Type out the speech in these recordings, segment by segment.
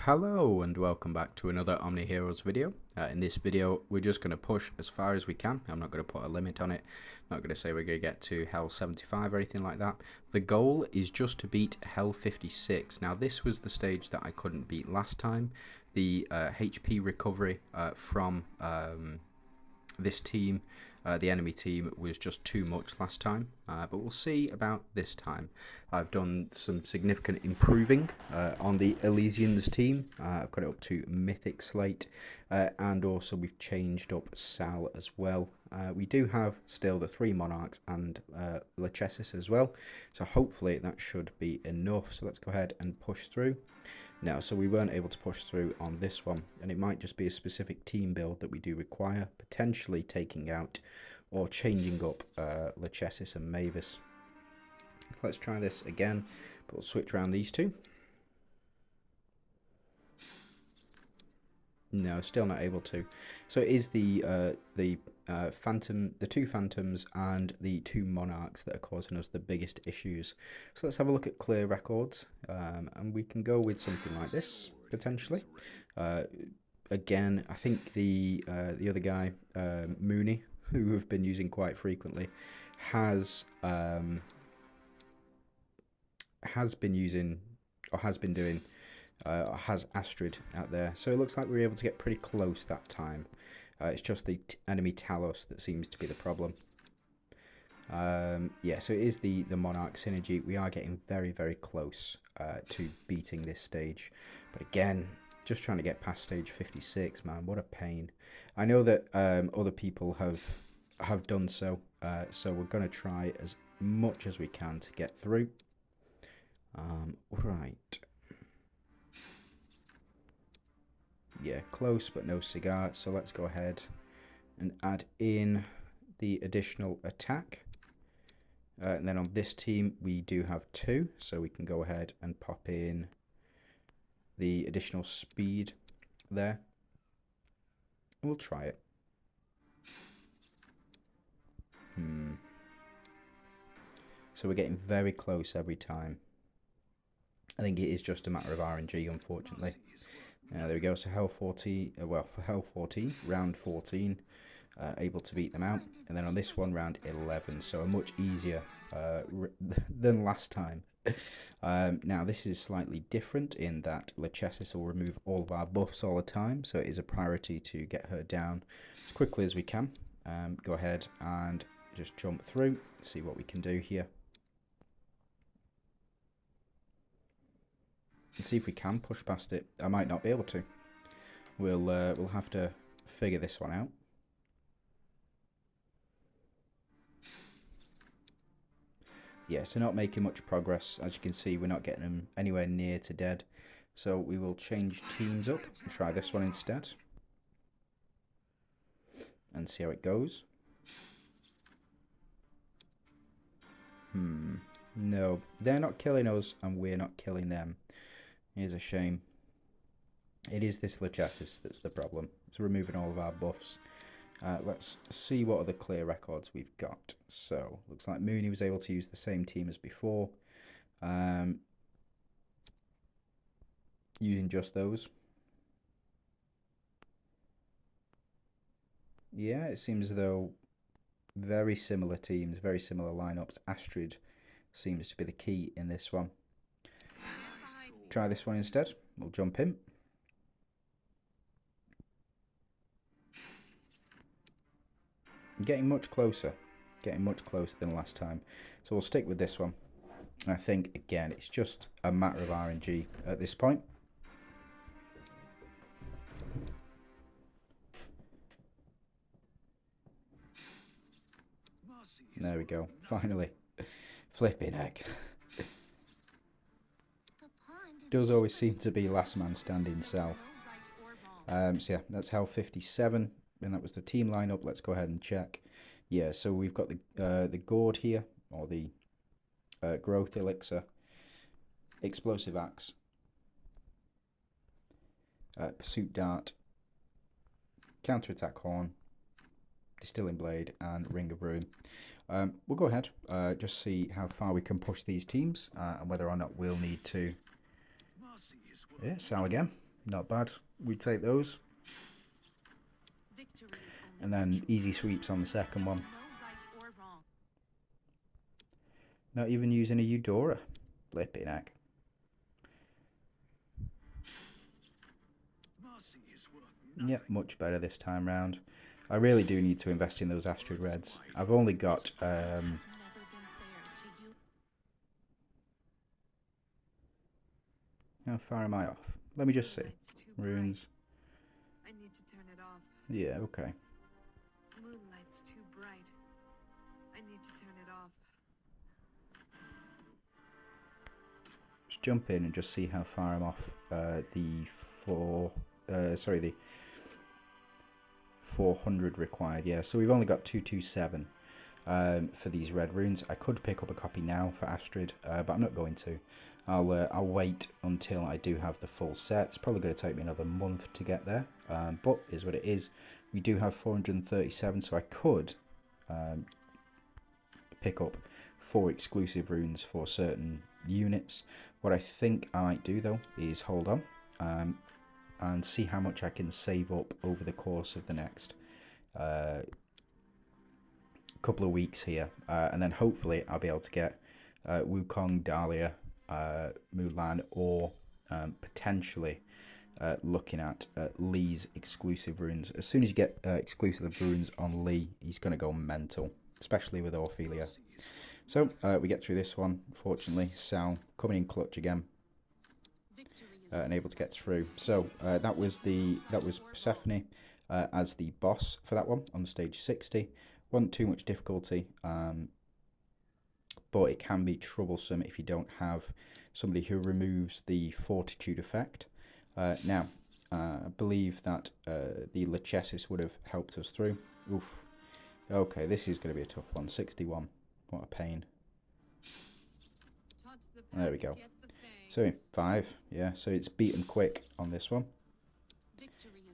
Hello and welcome back to another OMNIHEROES video. In this video we're just going to push as far as we can. I'm not going to put a limit on it. I'm not going to say we're going to get to Hell 75 or anything like that. The goal is just to beat Hell 56. Now this was the stage that I couldn't beat last time. The HP recovery from this team, the enemy team, was just too much last time, but we'll see about this time. I've done some significant improving on the Elysians team. I've got it up to Mythic Slate, and also we've changed up Sal as well. We do have still the 3 Monarchs and Lachesis as well, so hopefully that should be enough. So let's go ahead and push through. No, so we weren't able to push through on this one, and it might just be a specific team build that we do require, potentially taking out or changing up Lachesis and Mavis. Let's try this again, but we'll switch around these two. No, still not able to. So it is the Phantom, the 2 Phantoms and the 2 Monarchs that are causing us the biggest issues. So let's have a look at clear records, and we can go with something like this potentially. Again, I think the other guy, Mooney, who we've been using quite frequently, has been using or has been doing. Has Astrid out there, so it looks like we were able to get pretty close that time. It's just the enemy Talos that seems to be the problem. Yeah, so it is the Monarch synergy. We are getting very, very close to beating this stage, but again, just trying to get past stage 56, man, what a pain. I know that other people have done so, so we're going to try as much as we can to get through. Right. Yeah, close but no cigar, so let's go ahead and add in the additional attack. And then on this team we do have 2, so we can go ahead and pop in the additional speed there. We'll try it. So we're getting very close every time. I think it is just a matter of RNG, unfortunately. There we go, so Hell 14, well, for Hell 14, round 14, able to beat them out. And then on this one, round 11, so a much easier than last time. Now, this is slightly different in that Lachesis will remove all of our buffs all the time, so it is a priority to get her down as quickly as we can. Go ahead and just jump through, see what we can do here. And see if we can push past it. I might not be able to. We'll have to figure this one out. Yeah, so not making much progress. As you can see, we're not getting them anywhere near to dead. So we will change teams up and try this one instead. And see how it goes. No, they're not killing us and we're not killing them. Here's a shame. It is this Lachesis that's the problem. It's removing all of our buffs. Let's see what other clear records we've got. So, looks like Mooney was able to use the same team as before. Using just those. Yeah, it seems as though very similar teams, very similar lineups. Astrid seems to be the key in this one. Try this one instead. We'll jump in. Getting much closer than last time. So we'll stick with this one. I think, again, it's just a matter of RNG at this point. There we go, finally. Flipping heck. Does always seem to be last man standing Sal. So yeah, that's Hell 57, and that was the team lineup. Let's go ahead and check. Yeah, so we've got the Gourd here, or the Growth Elixir, Explosive Axe, Pursuit Dart, Counterattack Horn, Distilling Blade, and Ring of Ruin. We'll go ahead, just see how far we can push these teams, and whether or not we'll need to... Yeah, Sal again. Not bad. We take those. And then easy sweeps on the second one. Not even using a Eudora. Flipping heck. Yep, much better this time round. I really do need to invest in those Astrid Reds. I've only got... how far am I off? Let me just see. Runes. I need to turn it off. Yeah, okay. Moonlight's too bright. I need to turn it off. Just jump in and just see how far I'm off the 400 required. Yeah, so we've only got 227 for these red runes. I could pick up a copy now for Astrid, but I'm not going to. I'll wait until I do have the full set. It's probably going to take me another month to get there, but is what it is. We do have 437, so I could pick up 4 exclusive runes for certain units. What I think I might do though is hold on and see how much I can save up over the course of the next couple of weeks here, and then hopefully I'll be able to get Wukong, Dahlia, Mulan, or potentially looking at Lee's exclusive runes. As soon as you get exclusive runes on Lee, he's going to go mental, especially with Ophelia. So we get through this one. Fortunately, Sal coming in clutch again, and able to get through. So that was Persephone as the boss for that one on stage 60. Wasn't too much difficulty, but it can be troublesome if you don't have somebody who removes the fortitude effect. Now, I believe that the Lachesis would have helped us through. Oof. Okay, this is going to be a tough one. 61. What a pain. There we go. So 5. Yeah, so it's beaten quick on this one.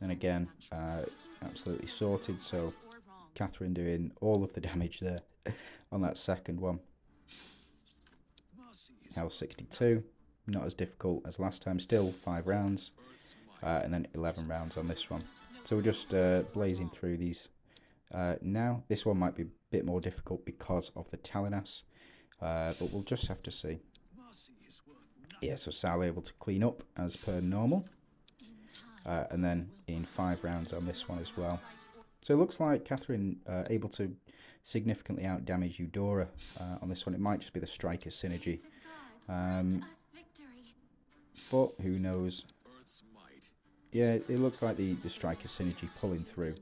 And again, absolutely sorted. So Catherine doing all of the damage there on that second one. Health 62. Not as difficult as last time. Still 5 rounds. And then 11 rounds on this one. So we're just blazing through these. Now, this one might be a bit more difficult because of the Talinas, but we'll just have to see. Yeah, so Sal able to clean up as per normal, and then in 5 rounds on this one as well. So it looks like Catherine able to significantly outdamage Eudora on this one. It might just be the Striker synergy, but who knows. Yeah, it looks like the Striker synergy pulling through.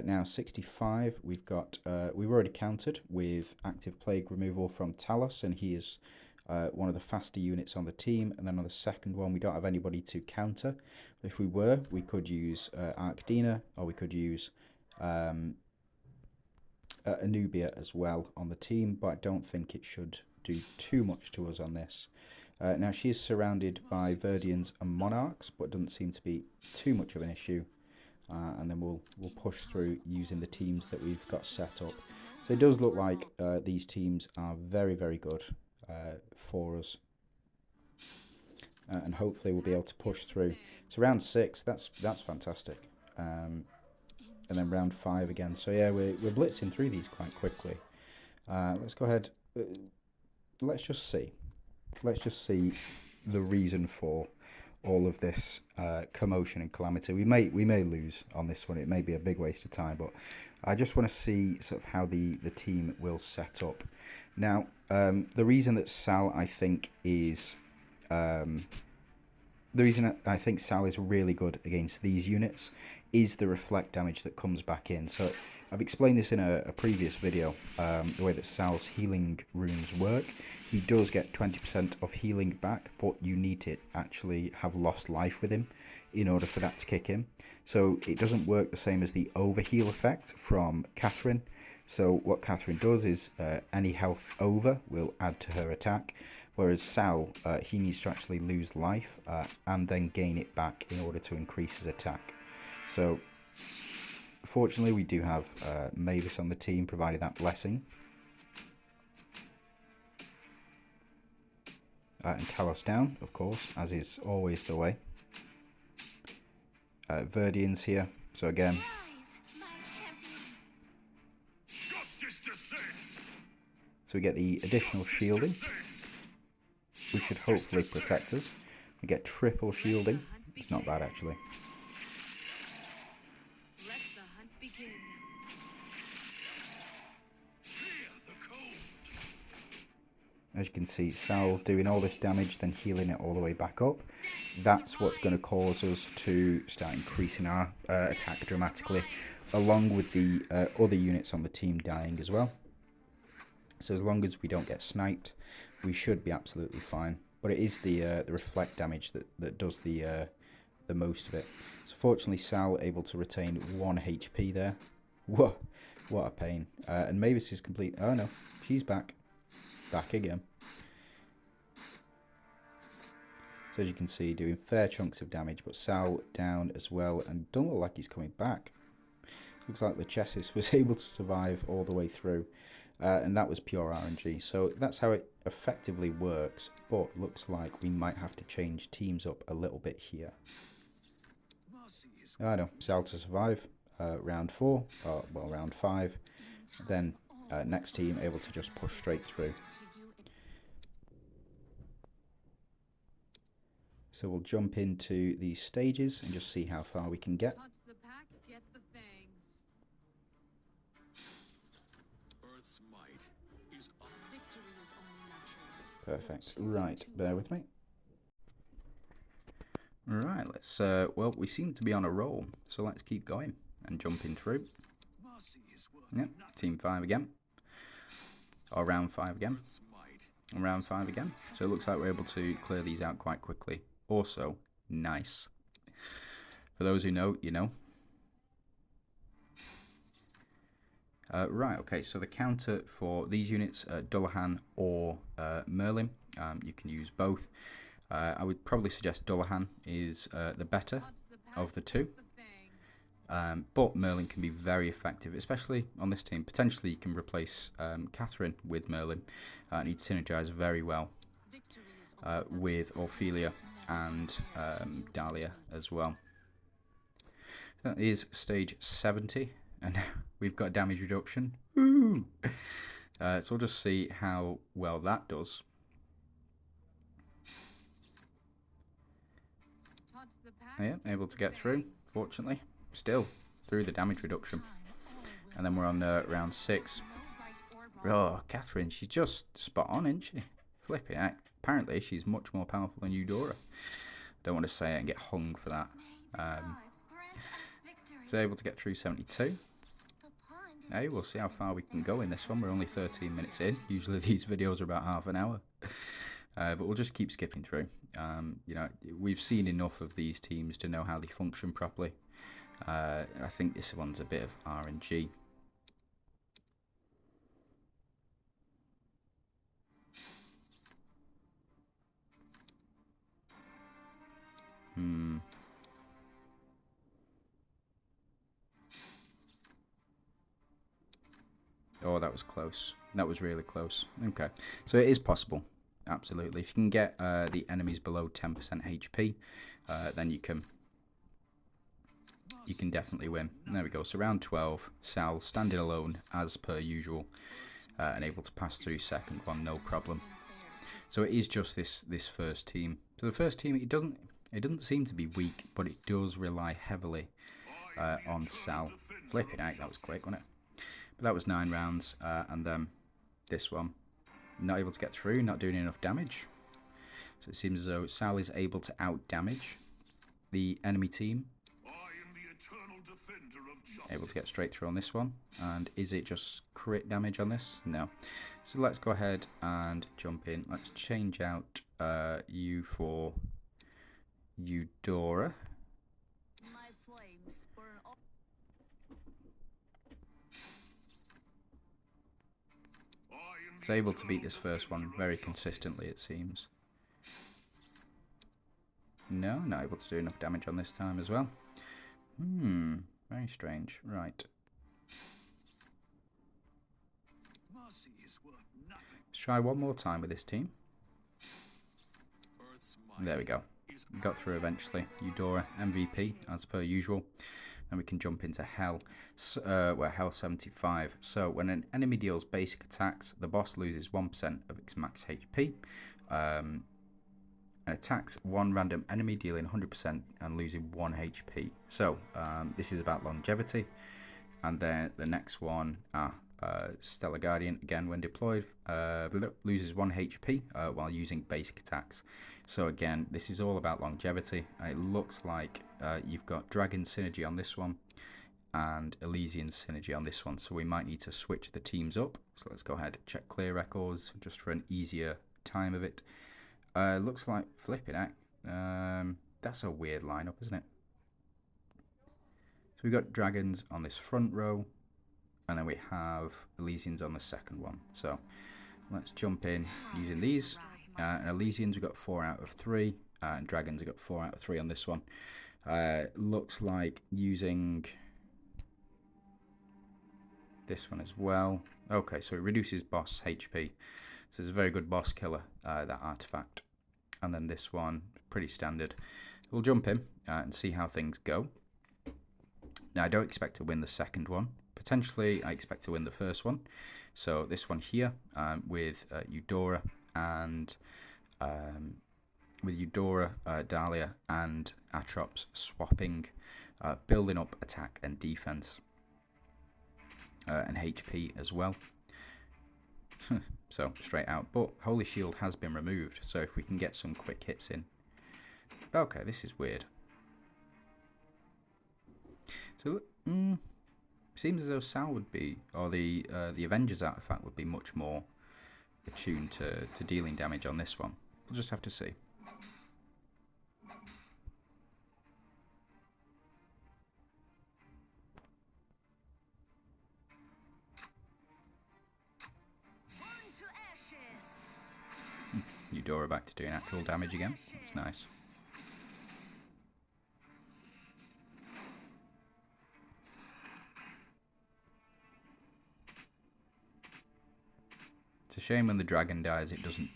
Now 65, we've already countered with active plague removal from Talos, and he is one of the faster units on the team. And then on the second one, we don't have anybody to counter. If we were, we could use Arkdina, or we could use Anubia as well on the team, but I don't think it should do too much to us on this. Now she is surrounded by Verdians and Monarchs, but doesn't seem to be too much of an issue. And then we'll push through using the teams that we've got set up. So it does look like these teams are very, very good for us, and hopefully we'll be able to push through. So round 6, that's fantastic, and then round 5 again. So yeah, we're blitzing through these quite quickly. Let's go ahead. Let's just see the reason for all of this commotion and calamity. We may lose on this one. It may be a big waste of time, but I just want to see sort of how the team will set up. Now, the reason that Sal, I think, is Sal is really good against these units is the reflect damage that comes back in. So I've explained this in a previous video, the way that Sal's healing runes work. He does get 20% of healing back, but you need to actually have lost life with him in order for that to kick in. So it doesn't work the same as the overheal effect from Catherine. So what Catherine does is any health over will add to her attack, whereas Sal, he needs to actually lose life and then gain it back in order to increase his attack. So fortunately we do have Mavis on the team providing that blessing. And Talos down, of course, as is always the way. Verdians here. So again, so we get the additional shielding, which should hopefully protect us. We get triple shielding. It's not bad actually. Let the hunt begin. As you can see, Sal doing all this damage, then healing it all the way back up. That's what's going to cause us to start increasing our attack dramatically, along with the other units on the team dying as well. So as long as we don't get sniped, we should be absolutely fine. But it is the reflect damage that does the most of it. So fortunately, Sal able to retain 1 HP there. Whoa, what a pain. And Mavis is complete. Oh no, she's back. Back again. So as you can see, doing fair chunks of damage, but Sal down as well, and don't look like he's coming back. Looks like the Chessis was able to survive all the way through, and that was pure RNG. So that's how it effectively works, but looks like we might have to change teams up a little bit here. Oh no, Sal to survive, round 4, well round 5, then next team able to just push straight through. So we'll jump into these stages and just see how far we can get. Touch the pack, get the fangs. Earth's might is Victory is only natural. Perfect. Right, bear with me. Right, let's, well, we seem to be on a roll, so let's keep going and jumping through. Yep, team 5 again. Or round 5 again. And round 5 again. So it looks like we're able to clear these out quite quickly. Also, nice. For those who know, you know. Right, okay, so the counter for these units, Dullahan or Merlin, you can use both. I would probably suggest Dullahan is the better of the two. But Merlin can be very effective, especially on this team. Potentially you can replace Catherine with Merlin, and he'd synergize very well with Ophelia and Dahlia as well. That is stage 70, and we've got damage reduction. Woo! So we'll just see how well that does. Yeah, able to get through, fortunately. Still, through the damage reduction. And then we're on round 6. Oh, Catherine, she's just spot on, isn't she? Flipping heck. Apparently, she's much more powerful than Eudora. Don't want to say it and get hung for that. So able to get through 72. Hey, we'll see how far we can go in this one. We're only 13 minutes in. Usually these videos are about half an hour. But we'll just keep skipping through. You know, we've seen enough of these teams to know how they function properly. I think this one's a bit of RNG. Oh, that was close. That was really close. Okay, so it is possible. Absolutely. If you can get the enemies below 10% HP, then you can definitely win. There we go. So round 12, Sal standing alone as per usual, and able to pass through second one, no problem. So it is just this first team. So the first team, it doesn't seem to be weak, but it does rely heavily on Sal. Flipping out, that was quick, wasn't it? But that was 9 rounds, and then this one, not able to get through, not doing enough damage. So it seems as though Sal is able to out-damage the enemy team. Able to get straight through on this one. And is it just crit damage on this? No. So let's go ahead and jump in. Let's change out you for Eudora. It's able to beat this first one very consistently, it seems. No, not able to do enough damage on this time as well. Very strange. Right. Let's try one more time with this team. There we go. got through eventually. Eudora MVP as per usual. And we can jump into Hell, Hell 75. So when an enemy deals basic attacks, the boss loses 1% of its max HP. And attacks one random enemy, dealing 100% and losing 1 HP. So this is about longevity. And then the next one, Stellar Guardian, again when deployed, loses 1 HP while using basic attacks. So again, this is all about longevity. It looks like you've got Dragon Synergy on this one and Elysian Synergy on this one. So we might need to switch the teams up. So let's go ahead and check clear records just for an easier time of it. Looks like flipping heck. That's a weird lineup, isn't it? So we've got Dragons on this front row, and then we have Elysians on the second one. So let's jump in using these. And Elysians we've got 4 out of 3, and Dragons we've got 4 out of 3 on this one. Looks like using this one as well. Okay, so it reduces boss HP. So it's a very good boss killer, that artifact. And then this one, pretty standard. We'll jump in and see how things go. Now I don't expect to win the second one. Potentially I expect to win the first one. So this one here with Eudora and Dahlia and Atrops swapping, building up attack and defense and HP as well. So straight out, but Holy Shield has been removed, so if we can get some quick hits in. Okay, this is weird. So seems as though Sal would be, or the Avengers artifact would be much more attuned to dealing damage on this one. We'll just have to see. Eudora back to doing actual damage again. That's nice. It's a shame when the dragon dies it doesn't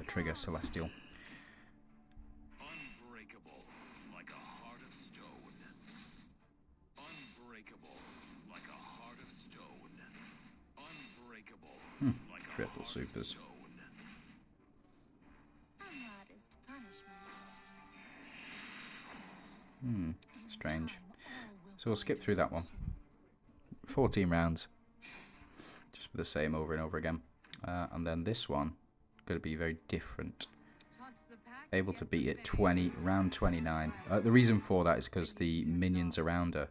trigger Celestial. Unbreakable like a heart of stone. Unbreakable like a heart of stone. Unbreakable like a Triple heart of supers. stone. Strange. So we'll skip through that one. 14 rounds. Just with the same over and over again. And then this one, going to be very different. Able to beat it round 29. The reason for that is because the minions around her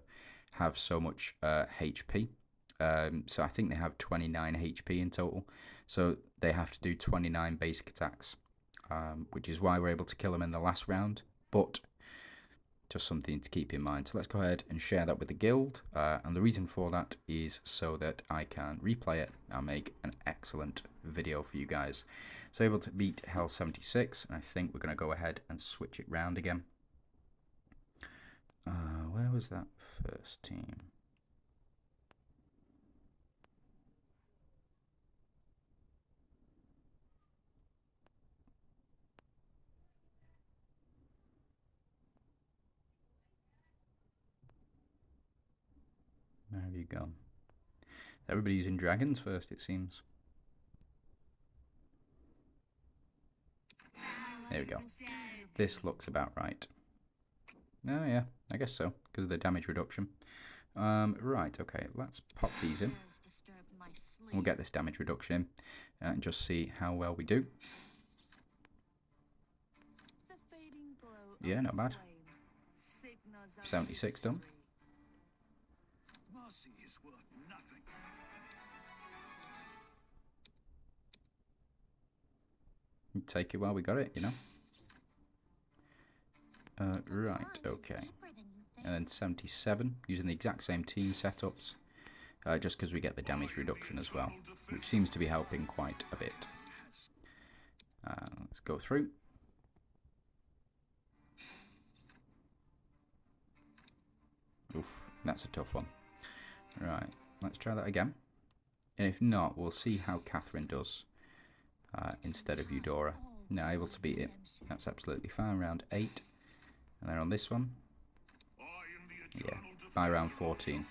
have so much HP. So I think they have 29 HP in total. So they have to do 29 basic attacks. Which is why we're able to kill them in the last round. But just something to keep in mind. So let's go ahead and share that with the guild. And the reason for that is so that I can replay it and make an excellent video for you guys. So able to beat Hell 76. And I think we're going to go ahead and switch it round again. Where was that first team? Where have you gone? Everybody using dragons first, it seems. There we go. This looks about right. Oh yeah, I guess so, because of the damage reduction. Right, okay, let's pop these in. We'll get this damage reduction in and just see how well we do. Yeah, not bad. 76 done. Mercy is worth nothing. Take it while we got it, you know. Right, okay. And then 77, using the exact same team setups, just because we get the damage reduction as well, which seems to be helping quite a bit. Let's go through. Oof, that's a tough one. Right, let's try that again. And if not, we'll see how Catherine does instead of Eudora. Now able to beat it. That's absolutely fine. Round 8. And then on this one, I am the yeah, eternal by round defender of 14.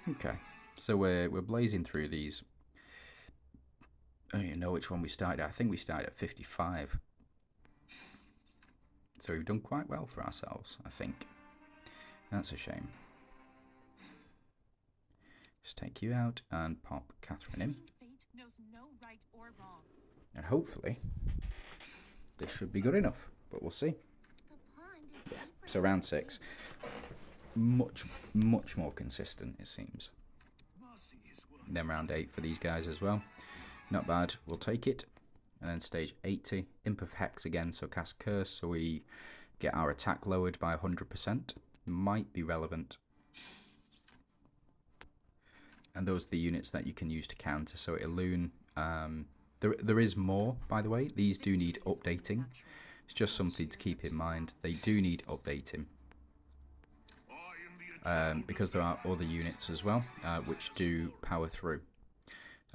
your Okay, so we're blazing through these. I don't even know which one we started at. I think we started at 55. So we've done quite well for ourselves, I think. That's a shame. Just take you out and pop Catherine in. Fate knows no right or wrong. And hopefully, this should be good enough. But we'll see. The pond is Yeah, so round 6. Much more consistent, it seems. mercy is worth Then round 8 for these guys as well. Not bad, we'll take it. And then stage 80, Imp of Hex again, so cast Curse, so we get our attack lowered by 100%. Might be relevant. And those are the units that you can use to counter, so Illusion. There is more, by the way. These do need updating. It's just something to keep in mind. They do need updating. Because there are other units as well, which do power through.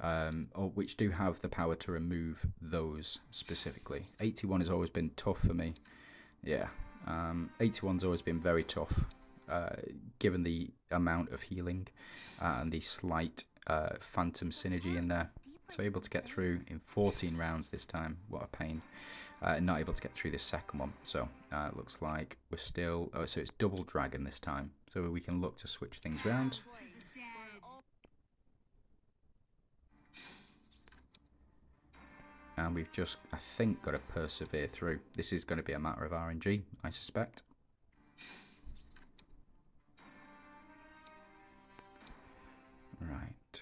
Or which do have the power to remove those specifically. 81 has always been tough for me. Yeah, 81's always been very tough, given the amount of healing and the slight phantom synergy in there. So able to get through in 14 rounds this time. What a pain. Not able to get through this second one. So it looks like we're still... Oh, so it's double dragon this time. So we can look to switch things around. And we've just, I think, got to persevere through. This is going to be a matter of RNG, I suspect. Right.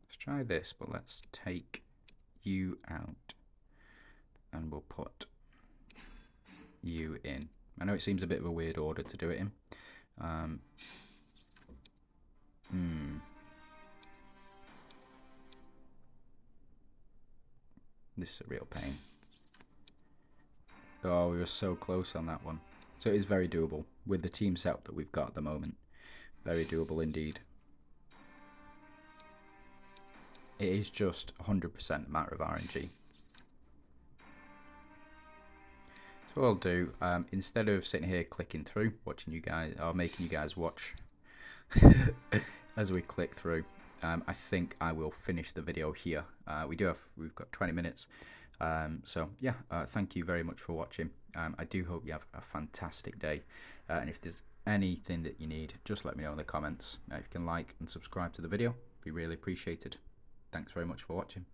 Let's try this, but let's take you out. And we'll put you in. I know it seems a bit of a weird order to do it in. This is a real pain. Oh, we were so close on that one. So it is very doable with the team setup that we've got at the moment. Very doable indeed. It is just 100% matter of RNG. So what I'll do, instead of sitting here clicking through, watching you guys, or making you guys watch as we click through, I think I will finish the video here. We've got 20 minutes. So yeah, thank you very much for watching. I do hope you have a fantastic day. And if there's anything that you need, just let me know in the comments. If you can like and subscribe to the video, it'd be really appreciated. Thanks very much for watching.